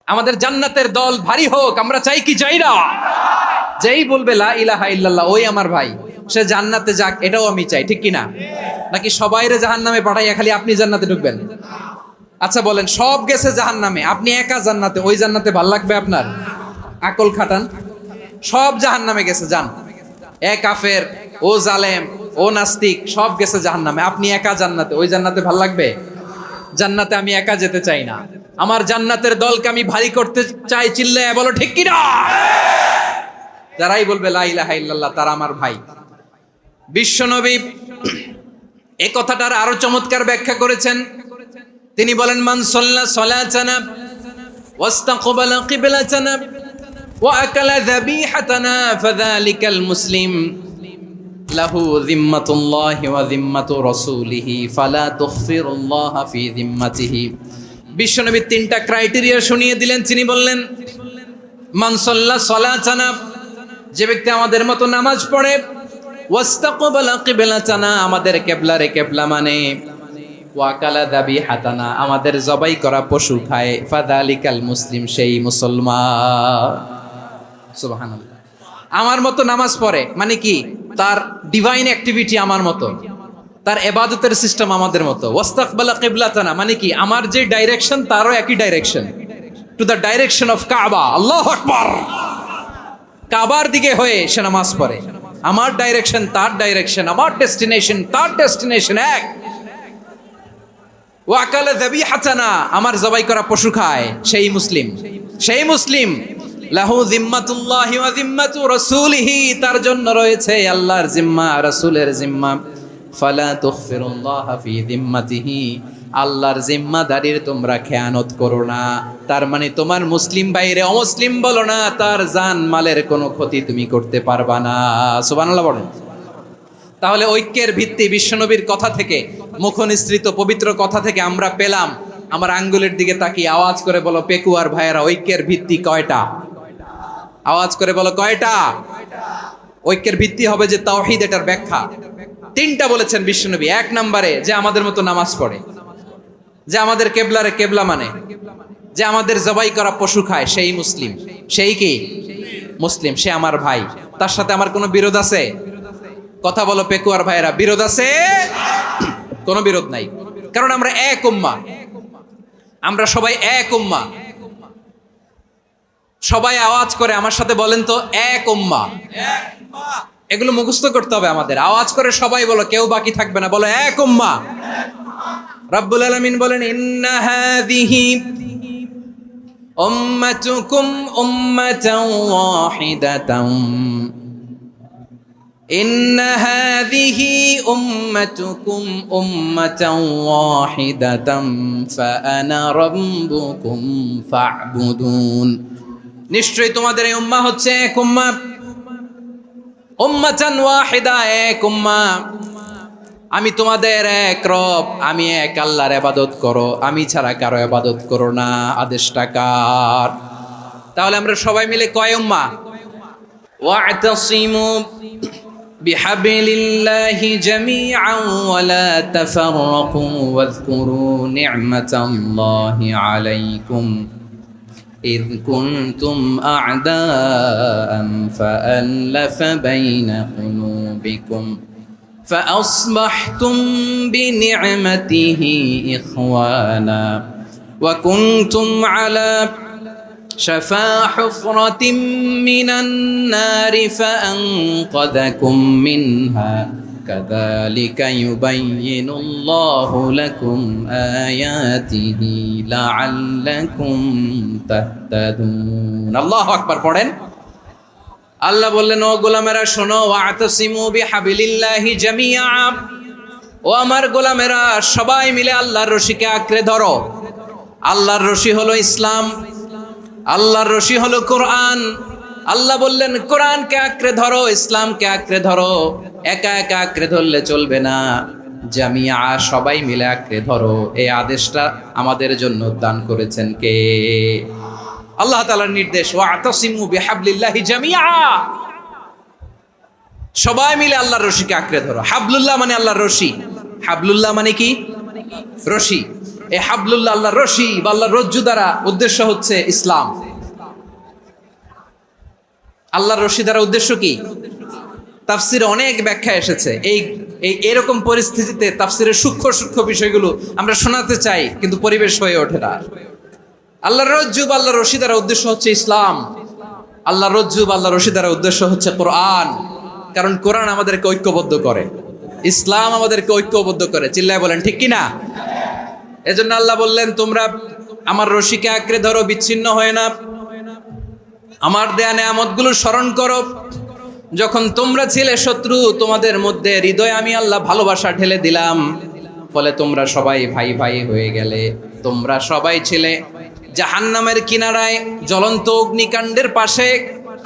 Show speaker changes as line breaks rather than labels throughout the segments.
আমাদের জান্নাতের দল ভারী হোক, আমরা চাই কি চাই না? যেই বলবে লা ইলাহা ইল্লাল্লাহ ওই আমার ভাই, সে জান্নাতে যাক, এটাও আমি চাই, ঠিক কিনা? নাকি সবাইরে জাহান্নামে পাঠাইয়া খালি আপনি জান্নাতে ঢুকবেন? আচ্ছা বলেন, সব গেছে জাহান্নামে, আপনি একা জান্নাতে, ওই জান্নাতে ভাল লাগবে আপনার? আকল খাটান। সব জাহান্নামে গেছে, যান। এ কাফের, ও জালেম, ও নাস্তিক, সব গেছে জাহান্নামে, আপনি একা জান্নাতে, ওই জান্নাতে ভাল লাগবে? জান্নাতে আমি একা যেতে চাই না, আমার জান্নাতের দলকে আমি ভারী করতে চাই। চিল্লায় বলো ঠিক কিনা? যারাই বলবে লা ইলাহা ইল্লাল্লাহ তারা আমার ভাই। বিশ্বনবী এই কথাটার আরো চমৎকার ব্যাখ্যা করেছেন। তিনি বলেন, মান সাল্লা সালাতানা ওয়াস্তাকবালা কিবলাতানা ওয়া আকালা যাবিহাতানা ফাযালিকাল মুসলিম লাহু যিম্মাতুল্লাহি ওয়া যিম্মাতু রাসূলিহি ফালা তুগফিরুল্লাহা ফি যিম্মাতিহি। বিশ্বনবী তিনটা ক্রাইটেরিয়া শুনিয়ে দিলেন। তিনি বললেন, মান সাল্লা সালাতানা, যে ব্যক্তি আমাদের মতো নামাজ পড়ে, ওয়াস্তাকবালা কিবলাতানা, আমাদের কিবলারে কিবলা মানে, ওয়া আকালা যাবিহাতানা, আমাদের জবাই করা পশু খায়, ফাযালিকাল মুসলিম, সেই মুসলমান। সুবহানাল্লাহ। আমার মতো নামাজ পড়ে মানে কি? তার ডিভাইন অ্যাক্টিভিটি আমার মতো, তার ইবাদতের সিস্টেম আমাদের মতো। ওয়াস্তাকবালা কিবলাতানা মানে কি? আমার যে ডাইরেকশন তারও একই direction, to the direction of কাবা। আল্লাহু আকবার। কাবার দিকে হয়ে সে নামাজ পড়ে, আমার ডাইরেকশন তার ডাইরেকশন, আমার ডেস্টিনেশন তার ডেস্টিনেশন এক। ওয়া আকালা যাবিহাতানা, আমার জবাই করা পশু খায়, সেই মুসলিম, সেই মুসলিম। লাহু যিম্মাতুল্লাহি ওয়া যিম্মাতু রাসূলিহি, তার জন্য রয়েছে আল্লাহর জিম্মা, রাসূলের জিম্মা। ফালা তুগফিরুল্লাহা ফি যিম্মাতিহি, আল্লাহর জিম্মাদারির তোমরা খেয়ানত করো না। তার মানে তোমার মুসলিম বাইরে অমুসলিম বলো না, তার জান মালের কোনো ক্ষতি তুমি করতে পারবা না। সুবহানাল্লাহ বলেন। তাহলে ঐক্যের ভিত্তি বিশ্বনবীর কথা থেকে, মুখনিসৃত পবিত্র কথা থেকে আমরা পেলাম। আমার আঙ্গুলের দিকে তাকিয়ে আওয়াজ করে বলো পেকুয়ার ভাইয়েরা, ঐক্যের ভিত্তি কয়টা? আওয়াজ করে বলো কয়টা? ঐক্যের ভিত্তি হবে যে তাওহীদ, এটার ব্যাখ্যা তিনটা বলেছেন বিশ্বনবী। এক নম্বরে, যে আমাদের মতো নামাজ পড়ে, যে আমাদের কেবলারে কেবলা মানে, যে আমাদের জবাই করা পশু খায়, সেই মুসলিম। সেই কি? মুসলিম, সে আমার ভাই। তার সাথে আমার কোনো বিরোধ আছে? কথা বলো পেকুয়ার ভাইয়েরা, বিরোধ আছে? কোনো বিরোধ নাই, কারণ আমরা এক উম্মাহ, আমরা সবাই এক উম্মাহ। সবাই আওয়াজ করে আমার সাথে বলেন তো, এক উম্মাহ। এগুলো মুখস্থ করতে হবে আমাদের। আওয়াজ করে সবাই বলো, কেউ বাকি থাকবে না, বলো এক উম্মাহ। রব্বুল আলামিন বলেন, ইন্না হাযিহি উম্মাতুকুম উম্মাতান ওয়াহিদাতান, ইন্না হাযিহি উম্মাতুকুম উম্মাতান ওয়াহিদাতান ফাআনা রাব্বুকুম ফা'বুদুন। নিশ্চয়ই তোমাদের এই উম্মাহ হচ্ছে এক উম্মাহ, উম্মাতান ওয়াহিদা, এক উম্মাহ। আমি তোমাদের এক রব, আমি এক আল্লাহর ইবাদত করো, আমি ছাড়া কারো ইবাদত করো না। আদেশটা কার? তাহলে আমরা সবাই মিলে কয় উম্মাহ? ওয়া'তাসিমু বিহাবলিল্লাহি জামিআন ওয়া লা তাফাররাকু ওয়াযকুরু নি'মাতাল্লাহি আলাইকুম إذ كنتم أعداء فألف بين قلوبكم فأصبحتم بنعمته إخوانا وكنتم على شفا حفرة من النار فأنقذكم منها كذلك يبين الله لكم آياته لعلكم تهتدون। আল্লাহু আকবার পড়েন। আল্লাহ বললেন, ও গোলামেরা শোনো, ওয়া'তাসিমু বিহাবলিল্লাহি জামিআ, ও আমার গোলামেরা সবাই মিলে আল্লাহর রশিকে আঁকড়ে ধরো। আল্লাহর রশি হলো ইসলাম, আল্লাহর রশি হলো কোরআন। আল্লাহ বললেন, কোরআনকে আঁকড়ে ধরো, ইসলামকে আঁকড়ে ধরো। একা একা আঁকড়ে ধরলে চলবে না, জামিআ, সবাই মিলে আঁকড়ে ধরো। এই আদেশটা আমাদের জন্য দান করেছেন কে? আল্লাহ তাআলার নির্দেশ, ওয়া'তাসিমু বিহাবলিল্লাহি জামিআ, সবাই মিলে আল্লাহর রশিকে আঁকড়ে ধরো। হাবলুল্লাহ মানে আল্লাহর রশি। হাবলুল্লাহ মানে কি? রশি। এই হাবলুল্লাহ আল্লাহর রশি বা আল্লাহর রজ্জু দ্বারা উদ্দেশ্য হচ্ছে ইসলাম। আল্লাহর রশি দ্বারা উদ্দেশ্য কি? তাফসিরে অনেক ব্যাখ্যা এসেছে। এই এরকম পরিস্থিতিতে তাফসিরের সূক্ষ্ম সূক্ষ্ম বিষয়গুলো আমরা শোনাতে চাই, কিন্তু পরিবেশ হয়ে ওঠে না। আল্লাহর রজ্জু বা আল্লাহর রশি দ্বারা উদ্দেশ্য হচ্ছে ইসলাম। আল্লাহর রজ্জু বা আল্লাহর রশি দ্বারা উদ্দেশ্য হচ্ছে কোরআন, কারণ কোরআন আমাদেরকে ঐক্যবদ্ধ করে, ইসলাম আমাদেরকে ঐক্যবদ্ধ করে। চিল্লায় বলেন ঠিক কিনা? এজন্য আল্লাহ বললেন, তোমরা আমার রশিকে আঁকড়ে ধরো, বিচ্ছিন্ন হয় না, আমার দেয়া নেয়ামতগুলো স্মরণ করো। যখন তোমরা ছিলে শত্রু, তোমাদের মধ্যে হৃদয়ে আমি আল্লাহ ভালোবাসা ঢেলে দিলাম, ফলে তোমরা সবাই ভাই ভাই হয়ে গেলে। তোমরা সবাই ছিলে জাহান্নামের কিনারায়, জ্বলন্ত অগ্নিকাণ্ডের পাশে।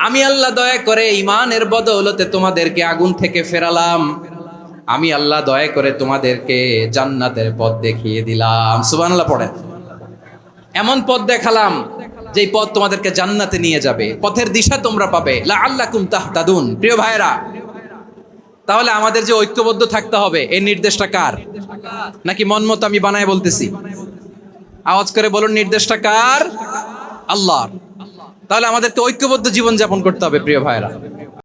আমি আল্লাহ দয়া করে ঈমানের বদৌলতে তোমাদেরকে আগুন থেকে ফেরালাম। আমি আল্লাহ দয়া করে তোমাদেরকে জান্নাতের পথ দেখিয়ে দিলাম। সুবহানাল্লাহ পড়েন। এমন পথ দেখালাম যেই পথ তোমাদেরকে জান্নাতে নিয়ে যাবে, পথের দিশা তোমরা পাবে। লাআল্লাকুম তাহতাদুন। প্রিয় ভাইরা, তাহলে আমাদের যে ঐক্যবদ্ধ থাকতে হবে, এই নির্দেশটা কার? নাকি মন মতো আমি বানায় বলতেছি? আওয়াজ করে বলুন, নির্দেশটা কার? আল্লাহর। তাহলে আমাদেরকে ঐক্যবদ্ধ জীবন যাপন করতে হবে প্রিয় ভাইরা।